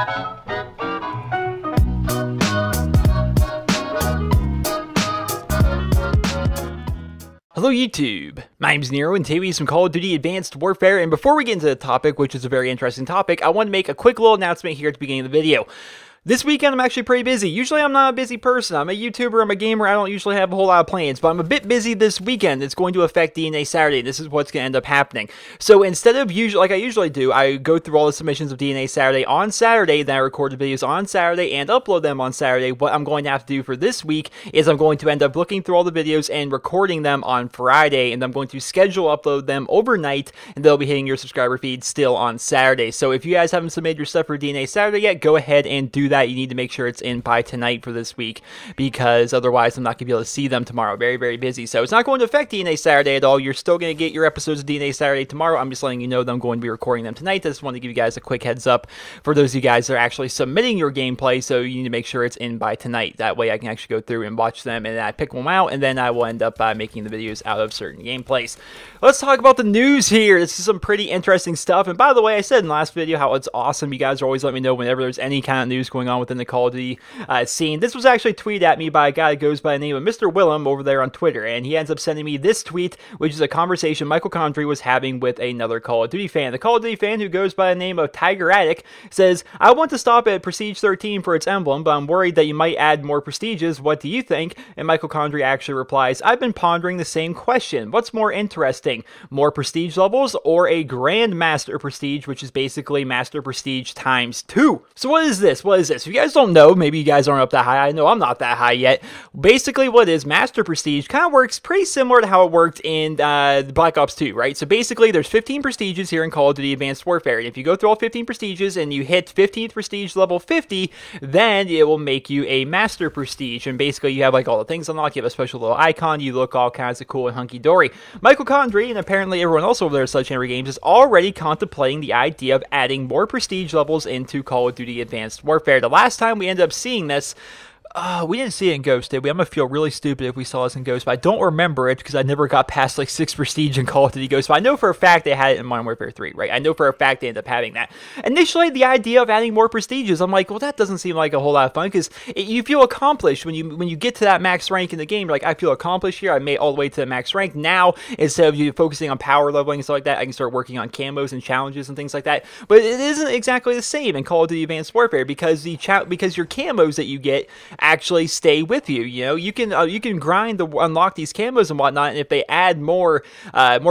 Hello YouTube, my name's Nero and today we have some Call of Duty Advanced Warfare, and before we get into the topic, which is a very interesting topic, I want to make a quick little announcement here at the beginning of the video. This weekend I'm actually pretty busy. Usually I'm not a busy person. I'm a YouTuber, I'm a gamer, I don't usually have a whole lot of plans, but I'm a bit busy this weekend. It's going to affect DNA Saturday. This is what's going to end up happening. So instead of like I usually do, I go through all the submissions of DNA Saturday on Saturday, then I record the videos on Saturday and upload them on Saturday. What I'm going to have to do for this week is I'm going to end up looking through all the videos and recording them on Friday, and I'm going to schedule upload them overnight, and they'll be hitting your subscriber feed still on Saturday. So if you guys haven't submitted your stuff for DNA Saturday yet, go ahead and do that. You need to make sure it's in by tonight for this week, because otherwise I'm not going to be able to see them tomorrow. Very, very busy. So it's not going to affect DNA Saturday at all. You're still going to get your episodes of DNA Saturday tomorrow. I'm just letting you know that I'm going to be recording them tonight. I just want to give you guys a quick heads up for those of you guys that are actually submitting your gameplay, so you need to make sure it's in by tonight. That way I can actually go through and watch them, and then I pick them out, and then I will end up making the videos out of certain gameplays. Let's talk about the news here. This is some pretty interesting stuff, and by the way, I said in the last video how it's awesome. You guys are always letting me know whenever there's any kind of news going on within the Call of Duty scene. This was actually tweeted at me by a guy that goes by the name of Mr. Willem over there on Twitter, and he ends up sending me this tweet, which is a conversation Michael Condrey was having with another Call of Duty fan. The Call of Duty fan, who goes by the name of Tiger Attic, says, "I want to stop at Prestige 13 for its emblem, but I'm worried that you might add more prestiges. What do you think?" And Michael Condrey actually replies, "I've been pondering the same question. What's more interesting, more prestige levels or a Grand Master Prestige, which is basically Master Prestige times 2? So what is this? What is this? If you guys don't know, maybe you guys aren't up that high. I know I'm not that high yet. Basically, what it is, Master Prestige kind of works pretty similar to how it worked in Black Ops 2, right? So basically, there's 15 prestiges here in Call of Duty Advanced Warfare. And if you go through all 15 prestiges and you hit 15th prestige level 50, then it will make you a Master Prestige. And basically, you have like all the things unlocked. You have a special little icon. You look all kinds of cool and hunky-dory. Michael Condrey, and apparently everyone else over there at Sledgehammer Games, is already contemplating the idea of adding more prestige levels into Call of Duty Advanced Warfare. The last time we ended up seeing this, we didn't see it in Ghost, did we? I'm going to feel really stupid if we saw this in Ghost, but I don't remember it because I never got past like 6 prestige in Call of Duty Ghost. But I know for a fact they had it in Modern Warfare 3, right? I know for a fact they ended up having that. Initially, the idea of adding more prestiges, I'm like, well, that doesn't seem like a whole lot of fun, because you feel accomplished when you get to that max rank in the game. You're like, I feel accomplished here. I made it all the way to the max rank. Now, instead of you focusing on power leveling and stuff like that, I can start working on camos and challenges and things like that. But it isn't exactly the same in Call of Duty Advanced Warfare, because your camos that you get actually stay with you. You know, you can grind to unlock these camos and whatnot, and if they add more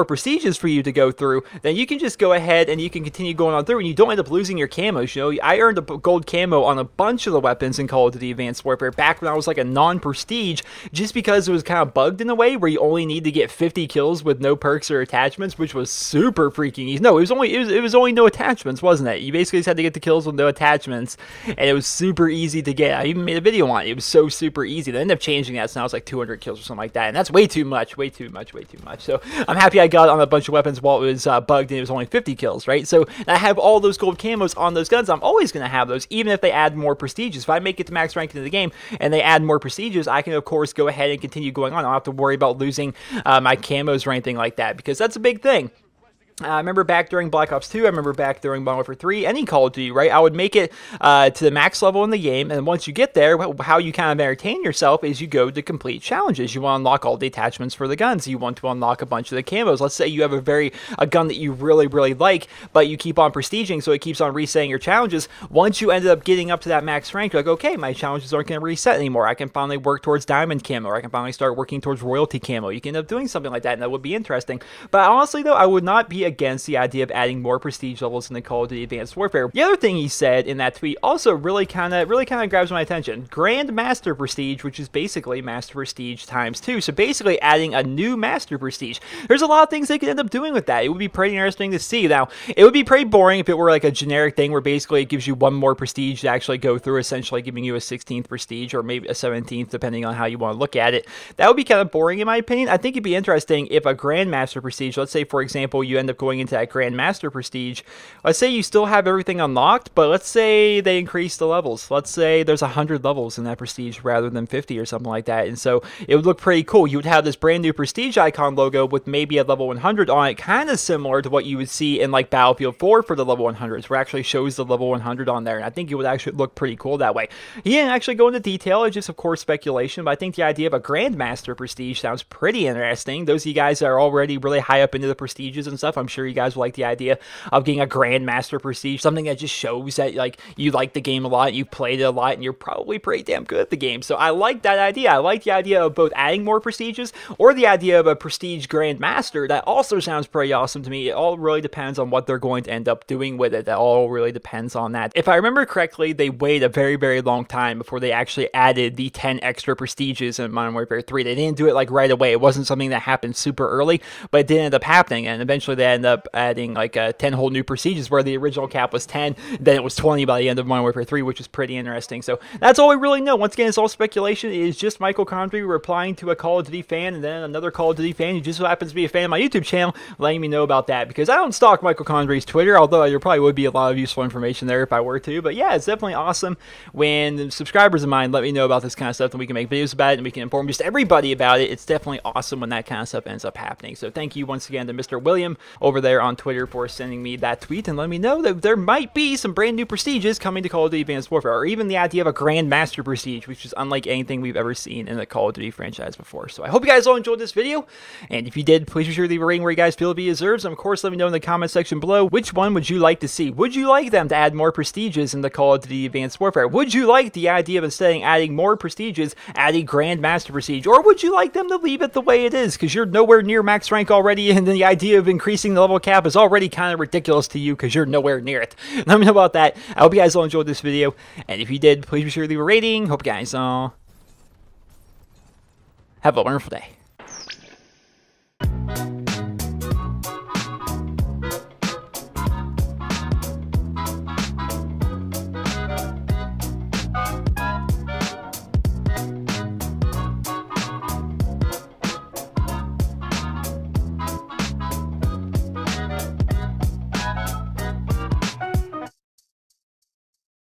prestiges for you to go through, then you can just go ahead and you can continue going on through, and you don't end up losing your camos. You know, I earned a gold camo on a bunch of the weapons in Call of Duty Advanced Warfare back when I was like a non-prestige, just because it was kind of bugged in a way where you only need to get 50 kills with no perks or attachments, which was super freaking easy. No, it was only no attachments, wasn't it? You basically just had to get the kills with no attachments, and it was super easy to get. I even made a video on it. It was so super easy. They ended up changing that, so now it's like 200 kills or something like that, and that's way too much. So I'm happy I got on a bunch of weapons while it was bugged and it was only 50 kills, right? So I have all those gold camos on those guns. I'm always going to have those, even if they add more prestiges. If I make it to max rank in the game and they add more prestiges, I can of course go ahead and continue going on. I don't have to worry about losing my camos or anything like that, because that's a big thing. I remember back during Black Ops 2, I remember back during Modern Warfare 3, any Call of Duty, right? I would make it to the max level in the game, and once you get there, how you kind of entertain yourself is you go to complete challenges. You want to unlock all the attachments for the guns. You want to unlock a bunch of the camos. Let's say you have a gun that you really, really like, but you keep on prestiging, so it keeps on resetting your challenges. Once you ended up getting up to that max rank, you're like, okay, my challenges aren't going to reset anymore. I can finally work towards diamond camo, or I can finally start working towards royalty camo. You can end up doing something like that, and that would be interesting. But honestly, though, I would not be against the idea of adding more prestige levels in the Call of Duty Advanced Warfare. The other thing he said in that tweet also really kind of grabs my attention. Grand Master Prestige, which is basically Master Prestige times 2. So basically adding a new Master Prestige. There's a lot of things they could end up doing with that. It would be pretty interesting to see. Now, it would be pretty boring if it were like a generic thing where basically it gives you one more prestige to actually go through, essentially giving you a 16th prestige or maybe a 17th, depending on how you want to look at it. That would be kind of boring in my opinion. I think it'd be interesting if a Grand Master Prestige, let's say for example, you end up going into that Grandmaster prestige, let's say you still have everything unlocked, but let's say they increase the levels. Let's say there's 100 levels in that prestige rather than 50 or something like that. And so it would look pretty cool. You would have this brand new prestige icon logo with maybe a level 100 on it, kind of similar to what you would see in like Battlefield 4 for the level 100s, where it actually shows the level 100 on there. And I think it would actually look pretty cool that way. He didn't actually go into detail. It's just, of course, speculation, but I think the idea of a Grandmaster prestige sounds pretty interesting. Those of you guys that are already really high up into the prestiges and stuff, I'm sure you guys will like the idea of getting a Grandmaster prestige, something that just shows that like you like the game a lot, you've played it a lot, and you're probably pretty damn good at the game. So I like that idea. I like the idea of both adding more prestiges or the idea of a prestige Grandmaster. That also sounds pretty awesome to me. It all really depends on what they're going to end up doing with it. That all really depends on that. If I remember correctly, they waited a very, very long time before they actually added the 10 extra prestiges in Modern Warfare 3. They didn't do it like right away. It wasn't something that happened super early, but it did end up happening, and eventually they ended up adding like 10 whole new prestiges, where the original cap was 10, then it was 20 by the end of Modern Warfare 3, which is pretty interesting. So that's all we really know. Once again, it's all speculation. It is just Michael Condrey replying to a Call of Duty fan, and then another Call of Duty fan who just so happens to be a fan of my YouTube channel, letting me know about that, because I don't stalk Michael Condrey's Twitter, although there probably would be a lot of useful information there if I were to. But yeah, it's definitely awesome when subscribers of mine let me know about this kind of stuff, and we can make videos about it, and we can inform just everybody about it. It's definitely awesome when that kind of stuff ends up happening. So thank you once again to Mr. William over there on Twitter for sending me that tweet and letting me know that there might be some brand new prestiges coming to Call of Duty Advanced Warfare, or even the idea of a Grandmaster prestige, which is unlike anything we've ever seen in the Call of Duty franchise before. So I hope you guys all enjoyed this video, and if you did, please be sure to leave a rating where you guys feel it deserves, and of course let me know in the comment section below which one would you like to see. Would you like them to add more prestiges in the Call of Duty Advanced Warfare? Would you like the idea of instead of adding more prestiges, adding Grandmaster prestige, or would you like them to leave it the way it is because you're nowhere near max rank already, and the idea of increasing the level cap is already kind of ridiculous to you because you're nowhere near it? Let me know about that. I hope you guys all enjoyed this video, and if you did, please be sure to leave a rating. Hope you guys all have a wonderful day.